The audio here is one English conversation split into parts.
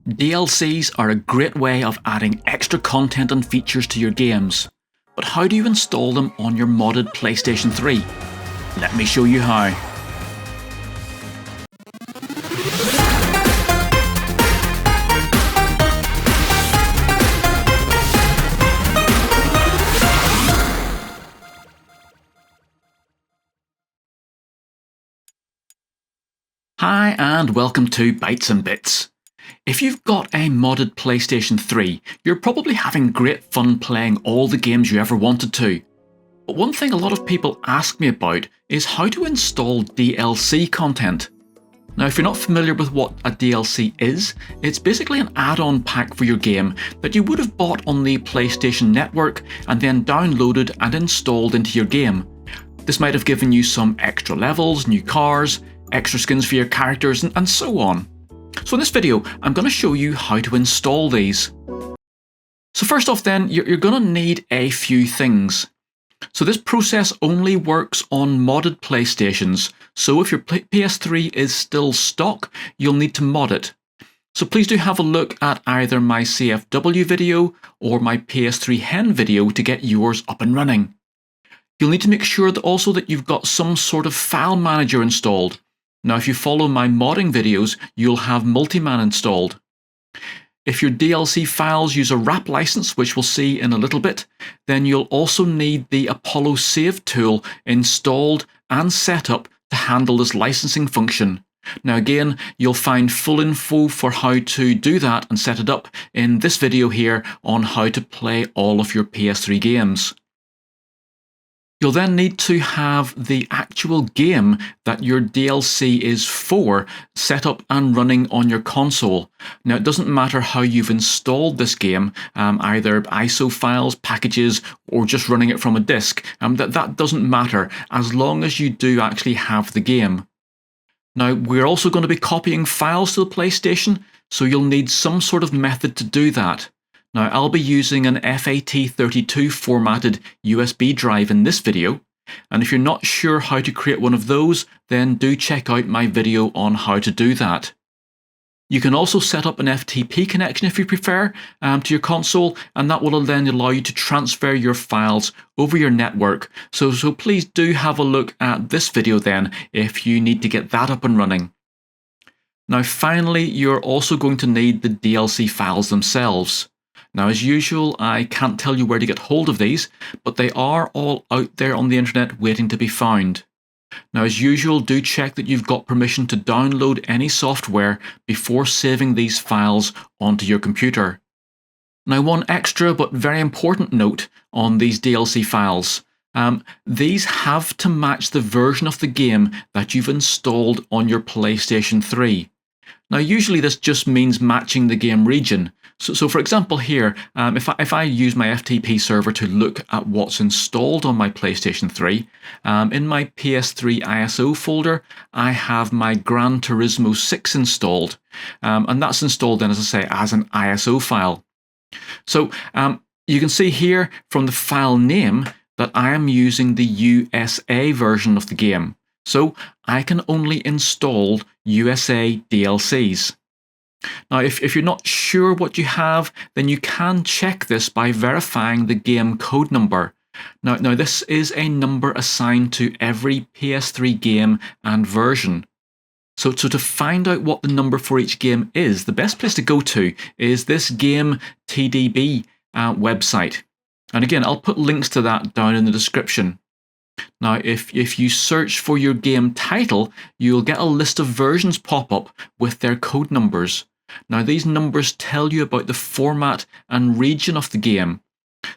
DLCs are a great way of adding extra content and features to your games, but how do you install them on your modded PlayStation 3? Let me show you how. Hi and welcome to Bytes and Bits. If you've got a modded PlayStation 3, you're probably having great fun playing all the games you ever wanted to. But one thing a lot of people ask me about is how to install DLC content. Now, if you're not familiar with what a DLC is, it's basically an add-on pack for your game that you would have bought on the PlayStation Network and then downloaded and installed into your game. This might have given you some extra levels, new cars, extra skins for your characters, and so on. So in this video, I'm going to show you how to install these. So first off then, you're going to need a few things. So this process only works on modded PlayStations, so if your PS3 is still stock, you'll need to mod it. So please do have a look at either my CFW video or my PS3 Hen video to get yours up and running. You'll need to make sure that also that you've got some sort of file manager installed. Now, if you follow my modding videos, you'll have Multiman installed. If your DLC files use a wrap license, which we'll see in a little bit, then you'll also need the Apollo Save tool installed and set up to handle this licensing function. Now again, you'll find full info for how to do that and set it up in this video here on how to play all of your PS3 games. You'll then need to have the actual game that your DLC is for set up and running on your console. Now, it doesn't matter how you've installed this game, either ISO files, packages, or just running it from a disk. That doesn't matter as long as you do actually have the game. Now, we're also going to be copying files to the PlayStation, so you'll need some sort of method to do that. Now, I'll be using an FAT32 formatted USB drive in this video, and if you're not sure how to create one of those, then do check out my video on how to do that. You can also set up an FTP connection if you prefer to your console, and that will then allow you to transfer your files over your network. So please do have a look at this video then if you need to get that up and running. Now finally, you're also going to need the DLC files themselves. Now, as usual, I can't tell you where to get hold of these, but they are all out there on the internet waiting to be found. Now, as usual, do check that you've got permission to download any software before saving these files onto your computer. Now, one extra but very important note on these DLC files. These have to match the version of the game that you've installed on your PlayStation 3. Now, usually this just means matching the game region. So for example here, if I use my FTP server to look at what's installed on my PlayStation 3, in my PS3 ISO folder, I have my Gran Turismo 6 installed. And that's installed then, as I say, as an ISO file. So you can see here from the file name that I am using the USA version of the game. So I can only install USA DLCs. Now, if you're not sure what you have, then you can check this by verifying the game code number. Now this is a number assigned to every PS3 game and version. So to find out what the number for each game is, the best place to go to is this Game TDB website. And again, I'll put links to that down in the description. Now, if you search for your game title, you'll get a list of versions pop up with their code numbers. Now, these numbers tell you about the format and region of the game.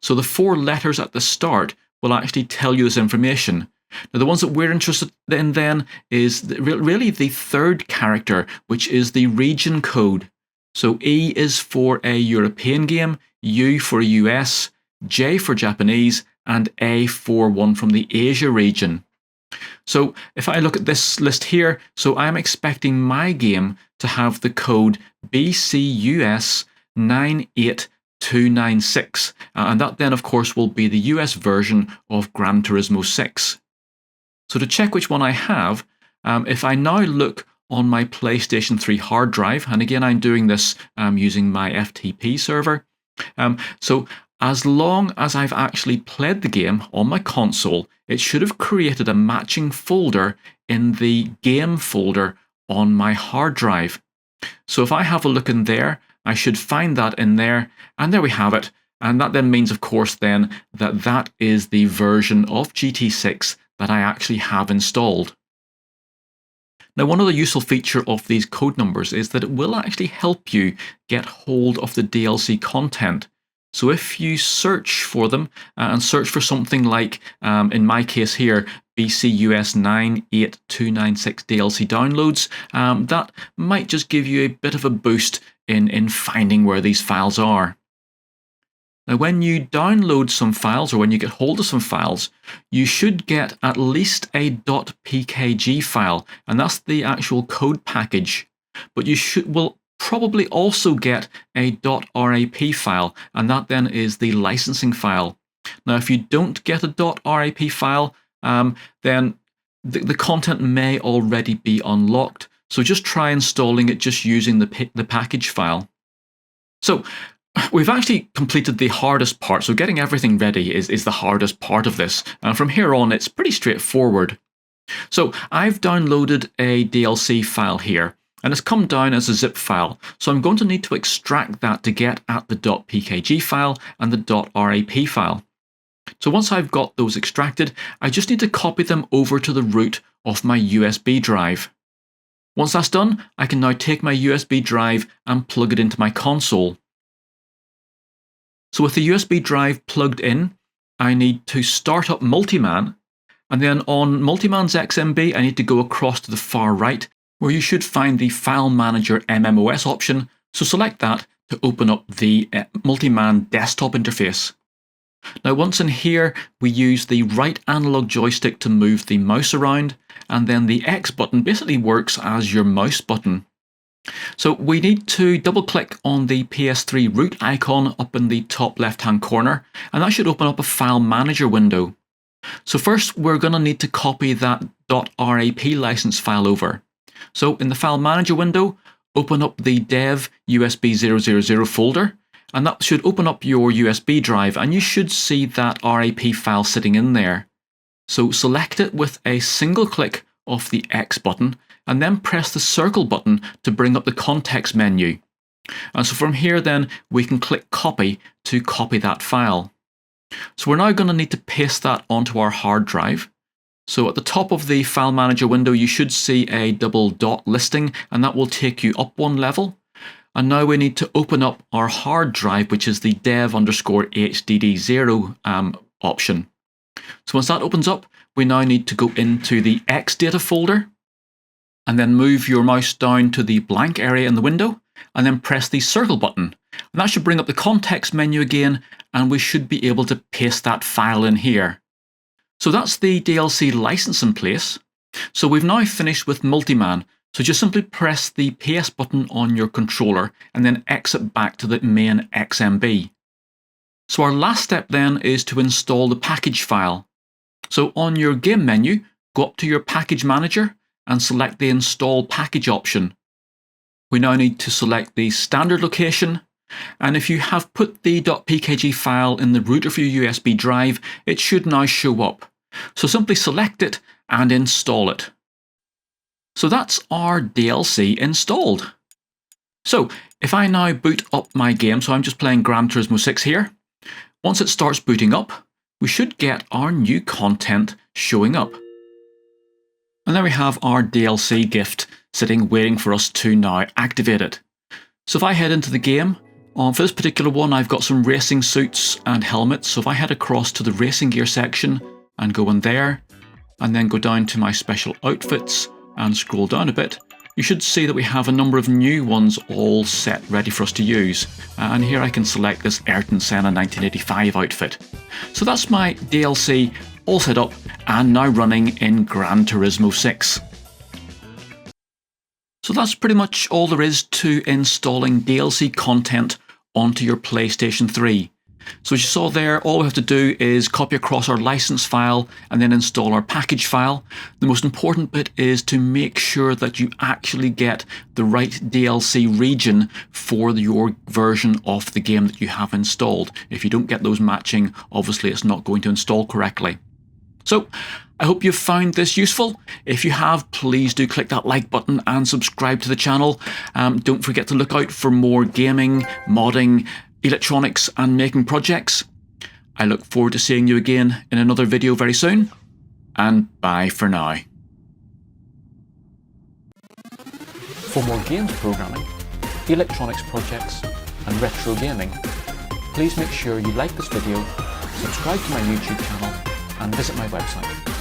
So the 4 letters at the start will actually tell you this information. Now, the ones that we're interested in then is really the third character, which is the region code. So E is for a European game, U for US, J for Japanese, and A for one from the Asia region. So if I look at this list here, so I'm expecting my game to have the code BCUS 98296, and that then of course will be the US version of Gran Turismo 6. So to check which one I have, if I now look on my PlayStation 3 hard drive. And again, I'm doing this using my FTP server. So as long as I've actually played the game on my console, it should have created a matching folder in the game folder on my hard drive. So if I have a look in there, I should find that in there, and there we have it. And that then means, of course, then that is the version of GT6 that I actually have installed. Now, one other useful feature of these code numbers is that it will actually help you get hold of the DLC content. So if you search for them and search for something like, in my case here, BCUS 98296 DLC downloads, that might just give you a bit of a boost in finding where these files are. Now, when you download some files or when you get hold of some files, you should get at least a .pkg file, and that's the actual code package. But you will probably also get a .rap file, and that then is the licensing file. Now, if you don't get a .rap file, then the content may already be unlocked. So just try installing it just using the package file. So we've actually completed the hardest part, so getting everything ready is the hardest part of this. And from here on, it's pretty straightforward. So I've downloaded a DLC file here, and it's come down as a zip file. So I'm going to need to extract that to get at the .pkg file and the .rap file. So once I've got those extracted, I just need to copy them over to the root of my USB drive. Once that's done, I can now take my USB drive and plug it into my console. So with the USB drive plugged in, I need to start up Multiman, and then on Multiman's XMB, I need to go across to the far right, where you should find the File Manager MMOS option, so select that to open up the Multiman desktop interface. Now once in here, we use the right analog joystick to move the mouse around, and then the X button basically works as your mouse button. So we need to double click on the PS3 root icon up in the top left hand corner, and that should open up a file manager window. So first we're going to need to copy that .rap license file over. So in the file manager window, open up the dev USB 000 folder, and that should open up your USB drive, and you should see that RAP file sitting in there. So select it with a single click of the X button, and then press the circle button to bring up the context menu. And so from here then, we can click copy to copy that file. So we're now going to need to paste that onto our hard drive. So at the top of the File Manager window, you should see a double dot listing, and that will take you up one level. And now we need to open up our hard drive, which is the dev_hdd0 option. So once that opens up, we now need to go into the X data folder, and then move your mouse down to the blank area in the window, and then press the circle button. And that should bring up the context menu again, and we should be able to paste that file in here. So that's the DLC license in place. So we've now finished with Multiman. So just simply press the PS button on your controller, and then exit back to the main XMB. So our last step then is to install the package file. So on your game menu, go up to your package manager, and select the Install Package option. We now need to select the standard location, and if you have put the .pkg file in the root of your USB drive, it should now show up. So simply select it and install it. So that's our DLC installed. So if I now boot up my game, so I'm just playing Gran Turismo 6 here, once it starts booting up, we should get our new content showing up. And there we have our DLC gift sitting waiting for us to now activate it. So if I head into the game, for this particular one I've got some racing suits and helmets, so if I head across to the racing gear section and go in there, and then go down to my special outfits and scroll down a bit, you should see that we have a number of new ones all set ready for us to use. And here I can select this Ayrton Senna 1985 outfit. So that's my DLC all set up and now running in Gran Turismo 6. So that's pretty much all there is to installing DLC content onto your PlayStation 3. So as you saw there, all we have to do is copy across our license file and then install our package file. The most important bit is to make sure that you actually get the right DLC region for your version of the game that you have installed. If you don't get those matching, obviously it's not going to install correctly. So I hope you've found this useful. If you have, please do click that like button and subscribe to the channel. Don't forget to look out for more gaming, modding, electronics and making projects. I look forward to seeing you again in another video very soon, and bye for now. For more games programming, electronics projects and retro gaming, please make sure you like this video, subscribe to my YouTube channel and visit my website.